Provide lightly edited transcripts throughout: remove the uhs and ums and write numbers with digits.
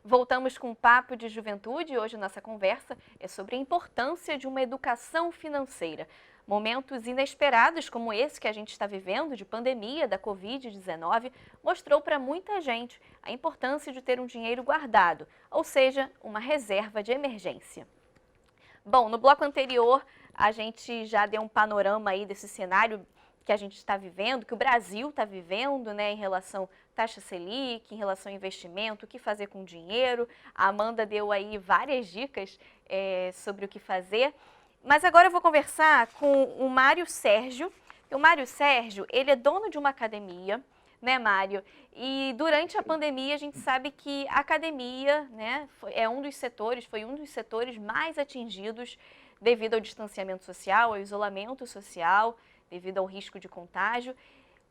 Voltamos com um papo de juventude. Hoje nossa conversa é sobre a importância de uma educação financeira. Momentos inesperados como esse que a gente está vivendo, de pandemia da Covid-19, mostrou para muita gente a importância de ter um dinheiro guardado, ou seja, uma reserva de emergência. Bom, no bloco anterior a gente já deu um panorama aí desse cenário que a gente está vivendo, que o Brasil está vivendo, né, em relação à taxa Selic, em relação ao investimento, o que fazer com o dinheiro. A Amanda deu aí várias dicas sobre o que fazer. Mas agora eu vou conversar com o Mário Sérgio. O Mário Sérgio, ele é dono de uma academia, né, Mário? E durante a pandemia a gente sabe que a academia, né, foi um dos setores mais atingidos devido ao distanciamento social, ao isolamento social, devido ao risco de contágio.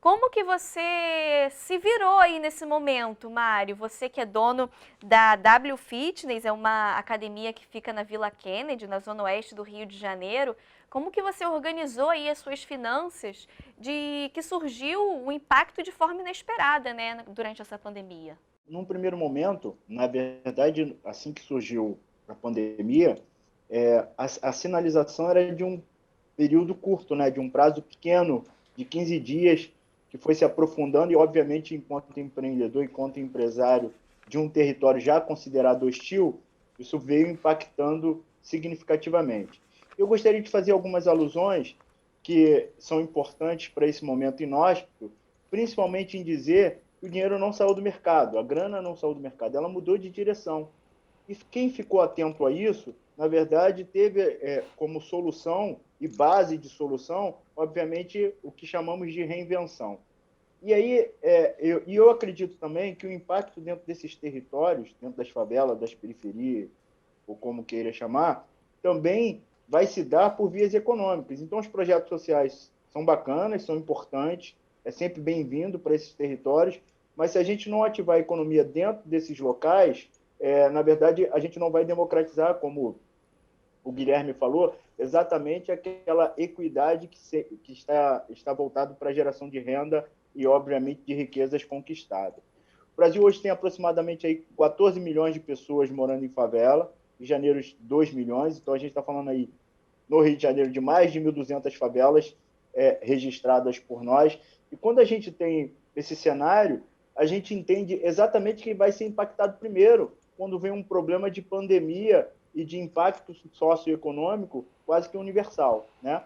Como que você se virou aí nesse momento, Mário? Você que é dono da W Fitness, é uma academia que fica na Vila Kennedy, na zona oeste do Rio de Janeiro. Como que você organizou aí as suas finanças de que surgiu o impacto de forma inesperada, né, durante essa pandemia? Num primeiro momento, na verdade, assim que surgiu a pandemia, a sinalização era de um período curto, né, de um prazo pequeno, de 15 dias, que foi se aprofundando e, obviamente, enquanto empreendedor, enquanto empresário de um território já considerado hostil, isso veio impactando significativamente. Eu gostaria de fazer algumas alusões que são importantes para esse momento inóspito, principalmente em dizer que o dinheiro não saiu do mercado, a grana não saiu do mercado, ela mudou de direção. E quem ficou atento a isso, na verdade, teve como solução e base de solução, obviamente, o que chamamos de reinvenção. E aí, eu acredito também que o impacto dentro desses territórios, dentro das favelas, das periferias, ou como queira chamar, também vai se dar por vias econômicas. Então, os projetos sociais são bacanas, são importantes, é sempre bem-vindo para esses territórios, mas se a gente não ativar a economia dentro desses locais, na verdade, a gente não vai democratizar, como o Guilherme falou, exatamente aquela equidade que está voltado para a geração de renda e, obviamente, de riquezas conquistadas. O Brasil hoje tem aproximadamente aí 14 milhões de pessoas morando em favela, em janeiro 2 milhões, então a gente está falando aí no Rio de Janeiro de mais de 1.200 favelas registradas por nós. E quando a gente tem esse cenário, a gente entende exatamente quem vai ser impactado primeiro, quando vem um problema de pandemia e de impacto socioeconômico quase que universal, né?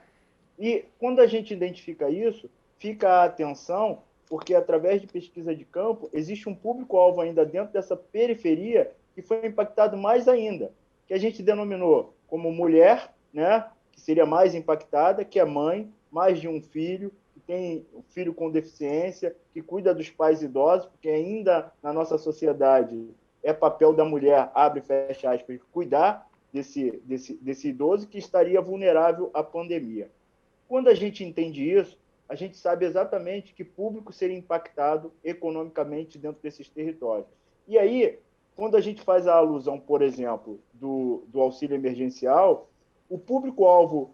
E quando a gente identifica isso, fica a atenção, porque através de pesquisa de campo, existe um público-alvo ainda dentro dessa periferia que foi impactado mais ainda, que a gente denominou como mulher, né, que seria mais impactada, que é mãe, mais de um filho, que tem um filho com deficiência, que cuida dos pais idosos, porque ainda na nossa sociedade é papel da mulher, abre e fecha aspas, cuidar desse idoso que estaria vulnerável à pandemia. Quando a gente entende isso, a gente sabe exatamente que público seria impactado economicamente dentro desses territórios. E aí, quando a gente faz a alusão, por exemplo, do auxílio emergencial, o público-alvo,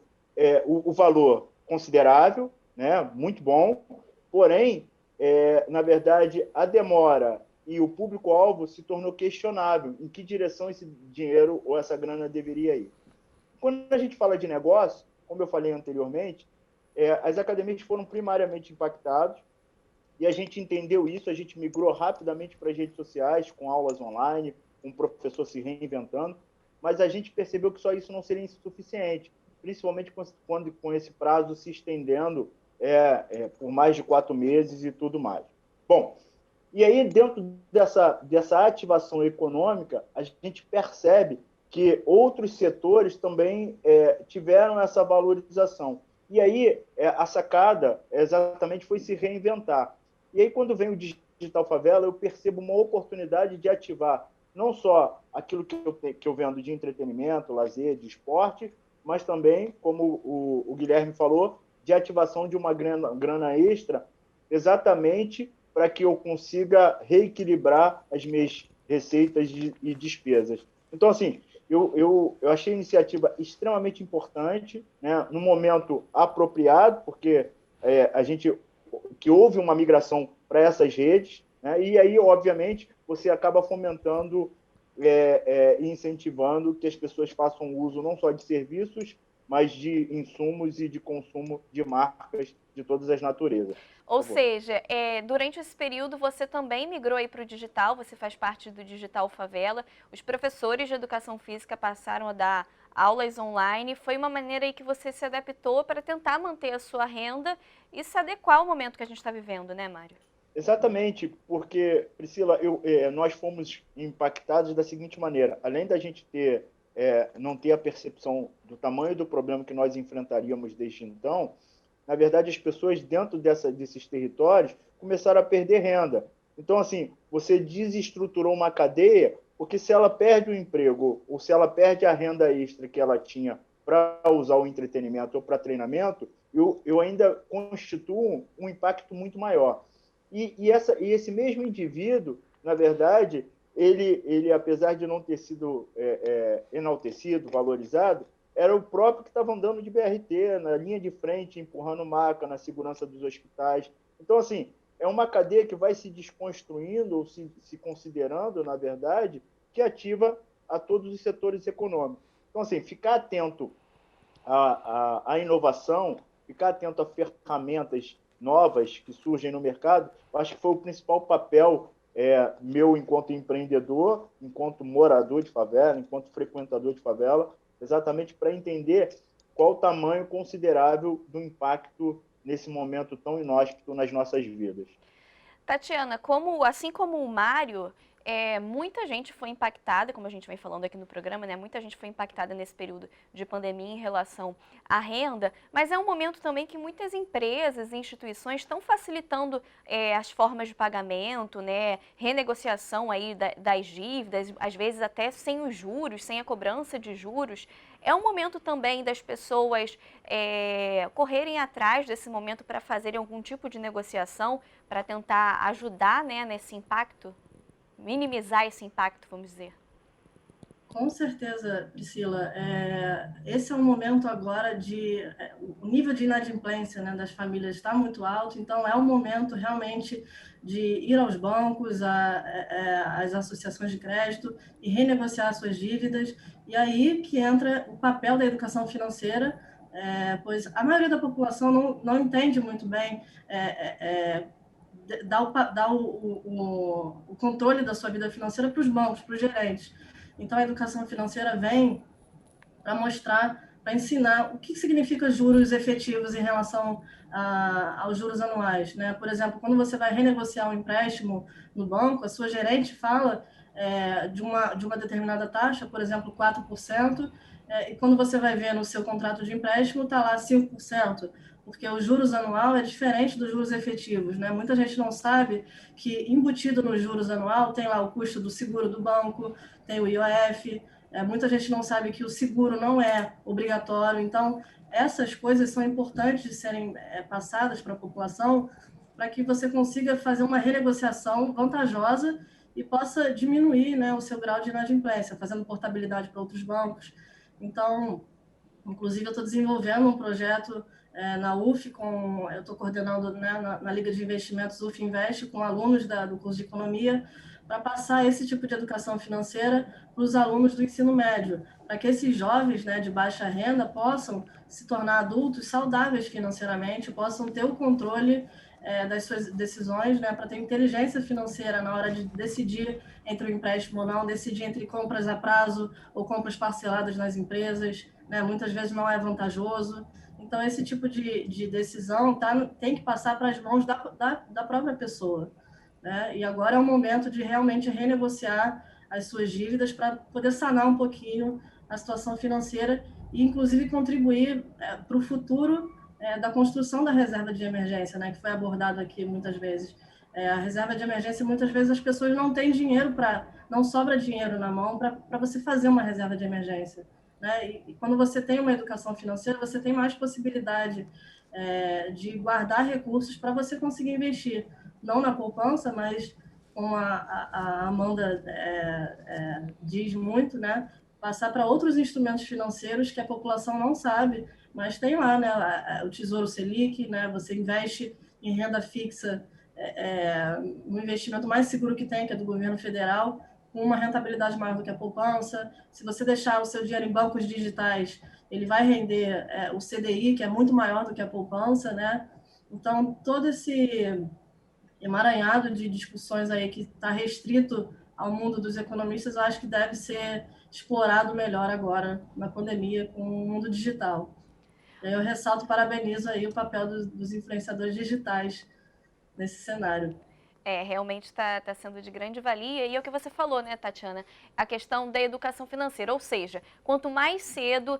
o valor considerável, né, muito bom, porém, na verdade, a demora e o público-alvo se tornou questionável em que direção esse dinheiro ou essa grana deveria ir. Quando a gente fala de negócio, como eu falei anteriormente, as academias foram primariamente impactadas e a gente entendeu isso, a gente migrou rapidamente para as redes sociais, com aulas online, com o professor se reinventando, mas a gente percebeu que só isso não seria suficiente, principalmente quando com esse prazo se estendendo por mais de 4 meses e tudo mais. Bom, e aí dentro dessa ativação econômica, a gente percebe que outros setores também tiveram essa valorização. E aí a sacada exatamente foi se reinventar. E aí quando vem o Digital Favela, eu percebo uma oportunidade de ativar não só aquilo que eu vendo de entretenimento, lazer, de esporte, mas também, como o Guilherme falou, de ativação de uma grana extra, exatamente para que eu consiga reequilibrar as minhas receitas e despesas. Então, assim, eu achei a iniciativa extremamente importante, né, no momento apropriado, porque a gente que houve uma migração para essas redes, né? E aí, obviamente, você acaba fomentando e incentivando que as pessoas façam uso não só de serviços, mas de insumos e de consumo de marcas de todas as naturezas. Ou seja, durante esse período você também migrou aí para o digital, você faz parte do Digital Favela. Os professores de educação física passaram a dar aulas online. Foi uma maneira aí que você se adaptou para tentar manter a sua renda e se adequar ao momento que a gente está vivendo, né, Mário? Exatamente, porque, Priscila, nós fomos impactados da seguinte maneira: além da gente não ter a percepção do tamanho do problema que nós enfrentaríamos desde então, na verdade, as pessoas dentro desses territórios começaram a perder renda. Então, assim, você desestruturou uma cadeia, porque se ela perde o emprego ou se ela perde a renda extra que ela tinha para usar o entretenimento ou para treinamento, eu ainda constituo um impacto muito maior. E esse mesmo indivíduo, na verdade, ele apesar de não ter sido enaltecido, valorizado, era o próprio que estava andando de BRT, na linha de frente, empurrando maca, na segurança dos hospitais. Então, assim, é uma cadeia que vai se desconstruindo, ou se considerando, na verdade, que ativa a todos os setores econômicos. Então, assim, ficar atento à inovação, ficar atento a ferramentas novas que surgem no mercado, eu acho que foi o principal papel meu enquanto empreendedor, enquanto morador de favela, enquanto frequentador de favela, exatamente para entender qual o tamanho considerável do impacto nesse momento tão inóspito nas nossas vidas. Tatiana, assim como o Mário, muita gente foi impactada, como a gente vem falando aqui no programa, né? Muita gente foi impactada nesse período de pandemia em relação à renda, mas é um momento também que muitas empresas e instituições estão facilitando as formas de pagamento, né? Renegociação aí das dívidas, às vezes até sem os juros, sem a cobrança de juros. É um momento também das pessoas correrem atrás desse momento para fazerem algum tipo de negociação, para tentar ajudar, né, nesse impacto, minimizar esse impacto, vamos dizer. Com certeza, Priscila. Esse é um momento agora o nível de inadimplência, né, das famílias está muito alto, então é um momento realmente de ir aos bancos, às associações de crédito e renegociar suas dívidas. E aí que entra o papel da educação financeira, pois a maioria da população não entende muito bem dar o controle da sua vida financeira para os bancos, para os gerentes. Então, a educação financeira vem para mostrar, para ensinar o que significa juros efetivos em relação aos juros anuais, né? Por exemplo, quando você vai renegociar um empréstimo no banco, a sua gerente fala de uma determinada taxa, por exemplo, 4%, e quando você vai ver no seu contrato de empréstimo, está lá 5%, porque os juros anual é diferente dos juros efetivos, né? Muita gente não sabe que embutido no juros anual tem lá o custo do seguro do banco, tem o IOF, muita gente não sabe que o seguro não é obrigatório. Então, essas coisas são importantes de serem passadas para a população, para que você consiga fazer uma renegociação vantajosa e possa diminuir, né, o seu grau de inadimplência, fazendo portabilidade para outros bancos. Então, inclusive, eu estou desenvolvendo um projeto na UF, eu estou coordenando, né, na Liga de Investimentos UF Invest, com alunos do curso de Economia, para passar esse tipo de educação financeira para os alunos do ensino médio, para que esses jovens, né, de baixa renda possam se tornar adultos saudáveis financeiramente, possam ter o controle das suas decisões, né, para ter inteligência financeira na hora de decidir entre o empréstimo ou não, decidir entre compras a prazo ou compras parceladas nas empresas, né, muitas vezes não é vantajoso. Então, esse tipo de decisão tem que passar para as mãos da própria pessoa, né? E agora é o momento de realmente renegociar as suas dívidas para poder sanar um pouquinho a situação financeira e, inclusive, contribuir para o futuro da construção da reserva de emergência, né? Que foi abordado aqui muitas vezes. A reserva de emergência, muitas vezes as pessoas não têm dinheiro não sobra dinheiro na mão para você fazer uma reserva de emergência, né? E quando você tem uma educação financeira, você tem mais possibilidade de guardar recursos para você conseguir investir, não na poupança, mas como a Amanda diz muito, né? Passar para outros instrumentos financeiros que a população não sabe, mas tem lá, né? O Tesouro Selic, né? Você investe em renda fixa, um investimento mais seguro que tem, que é do governo federal, com uma rentabilidade maior do que a poupança. Se você deixar o seu dinheiro em bancos digitais, ele vai render o CDI, que é muito maior do que a poupança, né? Então, todo esse emaranhado de discussões aí que está restrito ao mundo dos economistas, eu acho que deve ser explorado melhor agora, na pandemia, com o mundo digital. E aí eu ressalto, parabenizo aí o papel dos influenciadores digitais nesse cenário. Realmente está sendo de grande valia. E é o que você falou, né, Tatiana? A questão da educação financeira. Ou seja, quanto mais cedo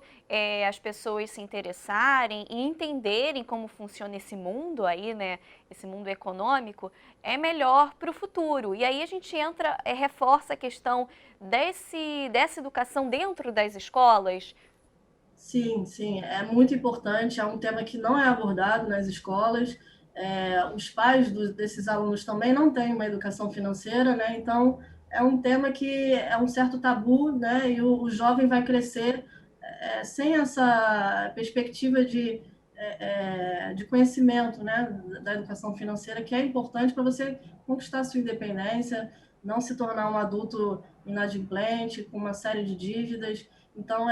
as pessoas se interessarem e entenderem como funciona esse mundo aí, né, esse mundo econômico, é melhor para o futuro. E aí a gente entra, reforça a questão dessa educação dentro das escolas. Sim, sim, é muito importante. É um tema que não é abordado nas escolas. Os pais desses alunos também não têm uma educação financeira, né? Então, é um tema que é um certo tabu, né? E o jovem vai crescer sem essa perspectiva de conhecimento, né? Da educação financeira, que é importante para você conquistar a sua independência, não se tornar um adulto inadimplente, com uma série de dívidas. Então,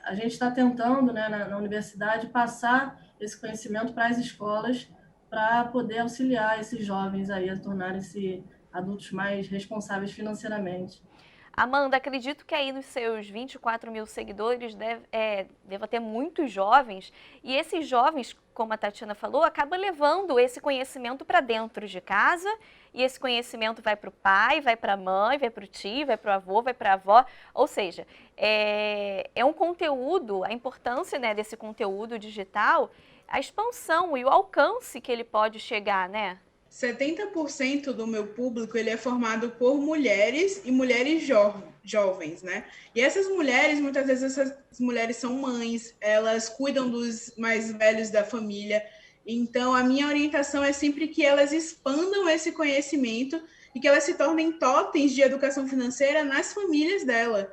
a gente está tentando, né, na universidade, passar esse conhecimento para as escolas, para poder auxiliar esses jovens aí a tornarem-se adultos mais responsáveis financeiramente. Amanda, acredito que aí nos seus 24 mil seguidores deva ter muitos jovens, e esses jovens, como a Tatiana falou, acabam levando esse conhecimento para dentro de casa, e esse conhecimento vai para o pai, vai para a mãe, vai para o tio, vai para o avô, vai para a avó, ou seja, é um conteúdo, a importância, né, desse conteúdo digital, a expansão e o alcance que ele pode chegar, né? 70% do meu público ele é formado por mulheres e mulheres jovens, né? E essas mulheres, muitas vezes essas mulheres são mães, elas cuidam dos mais velhos da família. Então, a minha orientação é sempre que elas expandam esse conhecimento e que elas se tornem totens de educação financeira nas famílias dela.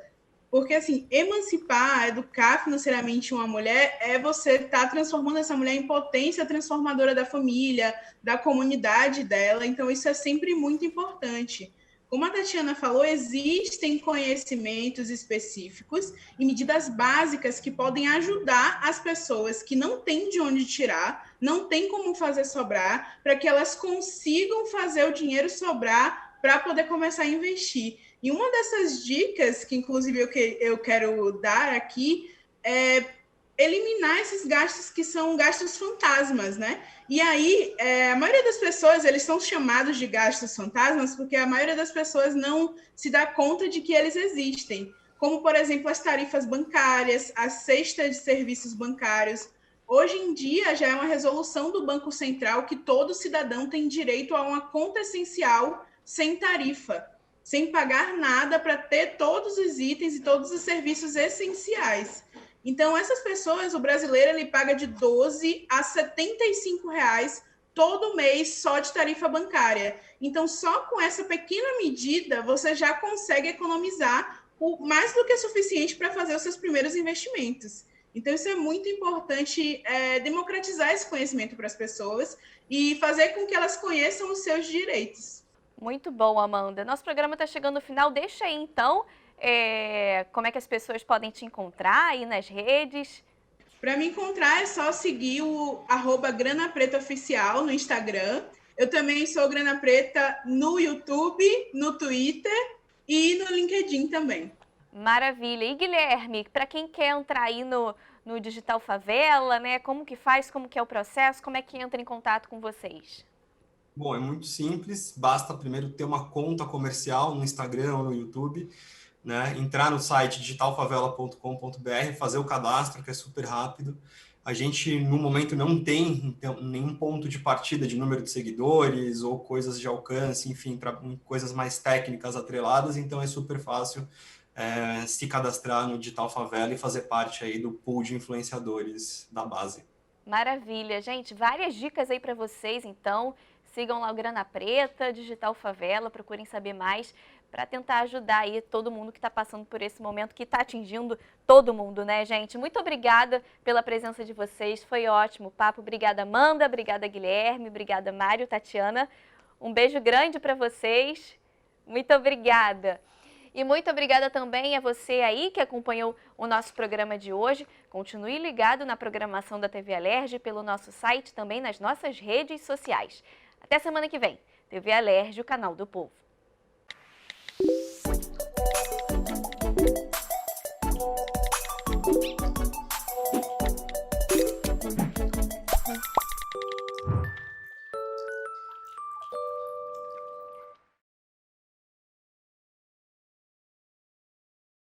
Porque, assim, emancipar, educar financeiramente uma mulher é você estar transformando essa mulher em potência transformadora da família, da comunidade dela. Então, isso é sempre muito importante. Como a Tatiana falou, existem conhecimentos específicos e medidas básicas que podem ajudar as pessoas que não têm de onde tirar, não têm como fazer sobrar, para que elas consigam fazer o dinheiro sobrar para poder começar a investir. E uma dessas dicas, que inclusive eu quero dar aqui, é eliminar esses gastos que são gastos fantasmas, né? E aí, a maioria das pessoas, eles são chamados de gastos fantasmas porque a maioria das pessoas não se dá conta de que eles existem. Como, por exemplo, as tarifas bancárias, a cesta de serviços bancários. Hoje em dia, já é uma resolução do Banco Central que todo cidadão tem direito a uma conta essencial sem tarifa, sem pagar nada para ter todos os itens e todos os serviços essenciais. Então, essas pessoas, o brasileiro, ele paga de 12 a 75 reais todo mês só de tarifa bancária. Então, só com essa pequena medida, você já consegue economizar mais do que suficiente para fazer os seus primeiros investimentos. Então, isso é muito importante, democratizar esse conhecimento para as pessoas e fazer com que elas conheçam os seus direitos. Muito bom, Amanda. Nosso programa está chegando no final. Deixa aí, então, como é que as pessoas podem te encontrar aí nas redes. Para me encontrar é só seguir o @granapretaoficial no Instagram. Eu também sou Grana Preta no YouTube, no Twitter e no LinkedIn também. Maravilha. E Guilherme, para quem quer entrar aí no Digital Favela, né? Como que faz, como que é o processo, como é que entra em contato com vocês? Bom, é muito simples, basta primeiro ter uma conta comercial no Instagram ou no YouTube, né? Entrar no site digitalfavela.com.br, fazer o cadastro, que é super rápido. A gente, no momento, não tem nenhum ponto de partida de número de seguidores ou coisas de alcance, enfim, para coisas mais técnicas atreladas, então é super fácil se cadastrar no Digital Favela e fazer parte aí do pool de influenciadores da base. Maravilha, gente. Várias dicas aí para vocês, então. Sigam lá o Grana Preta, Digital Favela, procurem saber mais. para tentar ajudar aí todo mundo que está passando por esse momento, que está atingindo todo mundo, né, gente? Muito obrigada pela presença de vocês, foi ótimo o papo. Obrigada, Amanda, obrigada, Guilherme, obrigada, Mário, Tatiana. Um beijo grande para vocês. Muito obrigada. E muito obrigada também a você aí que acompanhou o nosso programa de hoje. Continue ligado na programação da TV Alerj, pelo nosso site, também nas nossas redes sociais. Até semana que vem. TV Alerj, o canal do povo.